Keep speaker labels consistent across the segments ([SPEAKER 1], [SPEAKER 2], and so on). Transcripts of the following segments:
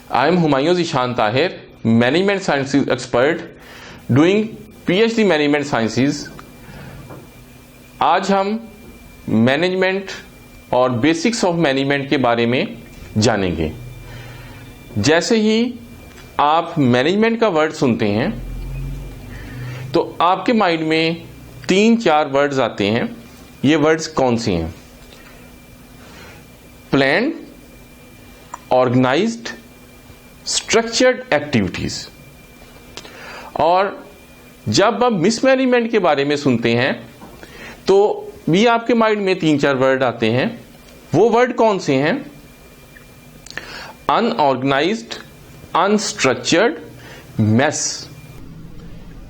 [SPEAKER 1] I am Humayun Zishan Tahir, Management Sciences expert, doing PhD Management Sciences। आज हम management और basics of management के बारे में जानेंगे। जैसे ही आप मैनेजमेंट का वर्ड सुनते हैं तो आपके माइंड में 3-4 वर्ड्स आते हैं। ये वर्ड्स कौन से हैं? Plan, organised, structured activities. और जब आप मिसमैनेजमेंट के बारे में सुनते हैं तो भी आपके माइंड में 3-4 वर्ड आते हैं। वो वर्ड कौन से हैं? Unorganised, unstructured, mess.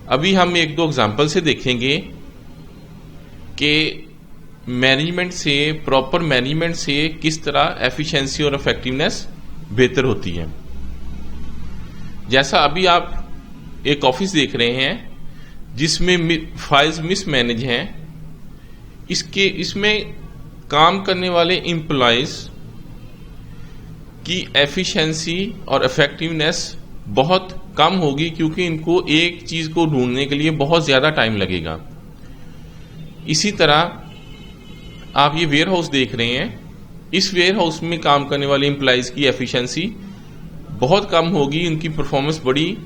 [SPEAKER 1] अभी हम 1-2 एग्जाम्पल से देखेंगे कि मैनेजमेंट से, प्रॉपर मैनेजमेंट से किस तरह एफिशिएंसी और इफेक्टिवनेस बेहतर होती है। जैसा अभी आप एक ऑफिस देख रहे हैं जिसमें फाइल्स मिसमैनेज हैं, इसमें काम करने वाले एम्प्लॉयज की एफिशिएंसी और इफेक्टिवनेस बहुत कम होगी, क्योंकि इनको एक चीज को ढूंढने के लिए बहुत ज्यादा टाइम लगेगा। इसी तरह आप ये वेयर हाउस देख रहे हैं, इस वेयर हाउस में काम करने वाले एम्प्लॉयज की एफिशिएंसी बहुत कम होगी, उनकी परफॉर्मेंस बड़ी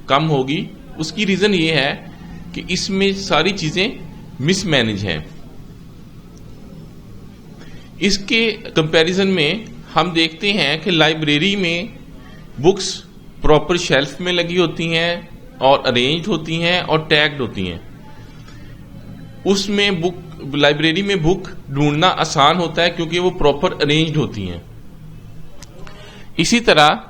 [SPEAKER 1] कम होगी। उसकी रीजन ये है कि इसमें सारी चीजें मिसमैनेज हैं। इसके कंपैरिजन में हम देखते हैं कि लाइब्रेरी में बुक्स प्रॉपर शेल्फ में लगी होती हैं और अरेंज्ड होती हैं और टैग्ड होती हैं। उसमें लाइब्रेरी में बुक ढूंढना आसान होता है क्योंकि वो प्रॉपर अरेंज्ड होती हैं। इसी तरह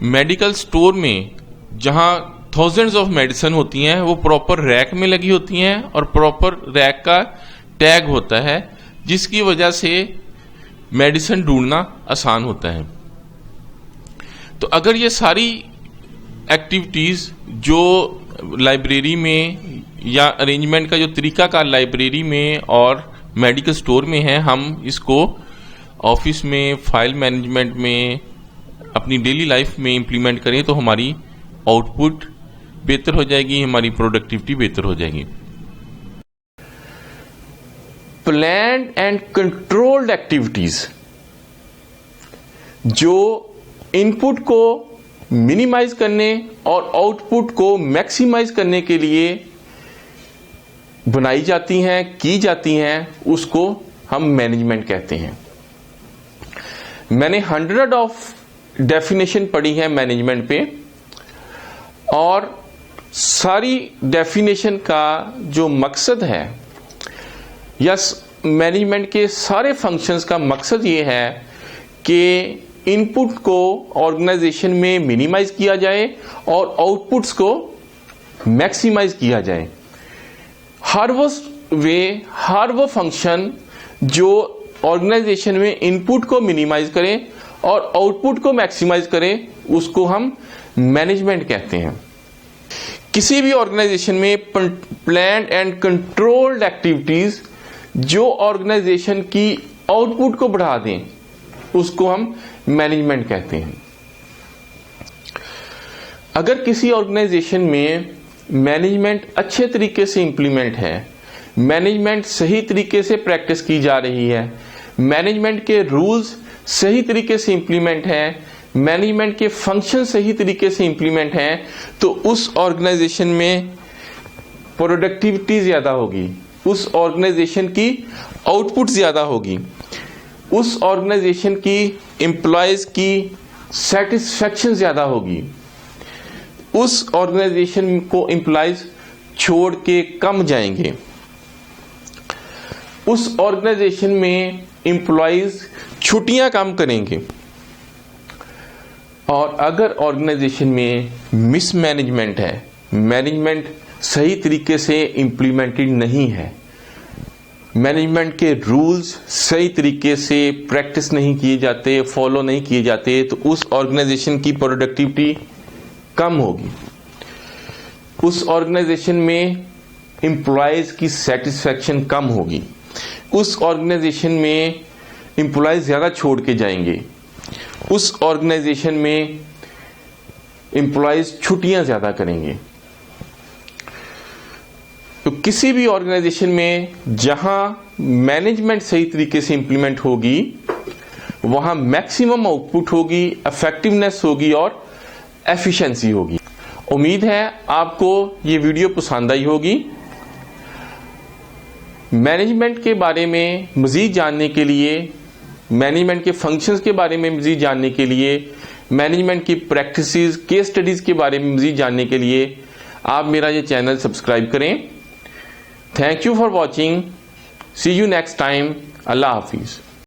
[SPEAKER 1] मेडिकल स्टोर में जहां थाउजेंड्स ऑफ मेडिसिन होती हैं, वो प्रॉपर रैक में लगी होती हैं और प्रॉपर रैक का टैग होता है, जिसकी वजह से मेडिसिन ढूंढना आसान होता है। तो अगर ये सारी एक्टिविटीज जो लाइब्रेरी में या अरेंजमेंट का जो तरीकाकार लाइब्रेरी में और मेडिकल स्टोर में है, हम इसको ऑफिस में, फाइल मैनेजमेंट में, अपनी डेली लाइफ में इंप्लीमेंट करें तो हमारी आउटपुट बेहतर हो जाएगी, हमारी प्रोडक्टिविटी बेहतर हो जाएगी। प्लान्ड एंड कंट्रोल्ड एक्टिविटीज जो इनपुट को मिनिमाइज करने और आउटपुट को मैक्सिमाइज करने के लिए बनाई जाती हैं, की जाती हैं, उसको हम मैनेजमेंट कहते हैं। मैंने 100 ऑफ डेफिनेशन पढ़ी है मैनेजमेंट पे, और सारी डेफिनेशन का जो मकसद है या मैनेजमेंट के सारे फंक्शंस का मकसद ये है कि इनपुट को ऑर्गेनाइजेशन में मिनिमाइज किया जाए और आउटपुट्स को मैक्सिमाइज किया जाए। हर वो फंक्शन जो ऑर्गेनाइजेशन में इनपुट को मिनिमाइज करे और आउटपुट को मैक्सिमाइज करे, उसको हम मैनेजमेंट कहते हैं। किसी भी ऑर्गेनाइजेशन में प्लान्ड एंड कंट्रोल्ड एक्टिविटीज जो ऑर्गेनाइजेशन की आउटपुट को बढ़ा दें, उसको हम मैनेजमेंट कहते हैं। अगर किसी ऑर्गेनाइजेशन में मैनेजमेंट अच्छे तरीके से इंप्लीमेंट है, मैनेजमेंट सही तरीके से प्रैक्टिस की जा रही है, मैनेजमेंट के रूल्स सही तरीके से इंप्लीमेंट है, मैनेजमेंट के फंक्शन सही तरीके से इंप्लीमेंट हैं, तो उस ऑर्गेनाइजेशन में प्रोडक्टिविटी ज्यादा होगी, उस ऑर्गेनाइजेशन की आउटपुट ज्यादा होगी, उस ऑर्गेनाइजेशन की एम्प्लॉयज की सेटिस्फैक्शन ज्यादा होगी, उस ऑर्गेनाइजेशन को एम्प्लॉयज छोड़ के कम जाएंगे, उस ऑर्गेनाइजेशन में एम्प्लॉयज छुट्टियां कम करेंगे। और अगर ऑर्गेनाइजेशन में मिसमैनेजमेंट है, मैनेजमेंट सही तरीके से इंप्लीमेंटेड नहीं है, मैनेजमेंट के रूल्स सही तरीके से प्रैक्टिस नहीं किए जाते, फॉलो नहीं किए जाते, तो उस ऑर्गेनाइजेशन की प्रोडक्टिविटी कम होगी, उस ऑर्गेनाइजेशन में एम्प्लॉयज की सेटिस्फैक्शन कम होगी, उस ऑर्गेनाइजेशन में एम्प्लॉयज ज्यादा छोड़ के जाएंगे, उस ऑर्गेनाइजेशन में एम्प्लॉयज छुट्टियां ज्यादा करेंगे। तो किसी भी ऑर्गेनाइजेशन में जहां मैनेजमेंट सही तरीके से इंप्लीमेंट होगी, वहां मैक्सिमम आउटपुट होगी, इफेक्टिवनेस होगी और एफिशिएंसी होगी। उम्मीद है आपको ये वीडियो पसंद आई होगी। मैनेजमेंट के बारे में मजीद जानने के लिए, मैनेजमेंट के फंक्शंस के बारे में मजीद जानने के लिए, मैनेजमेंट की प्रैक्टिसेस, केस स्टडीज के बारे में मजीद जानने के लिए आप मेरा ये चैनल सब्सक्राइब करें। Thank you for watching. See you next time. Allah Hafiz.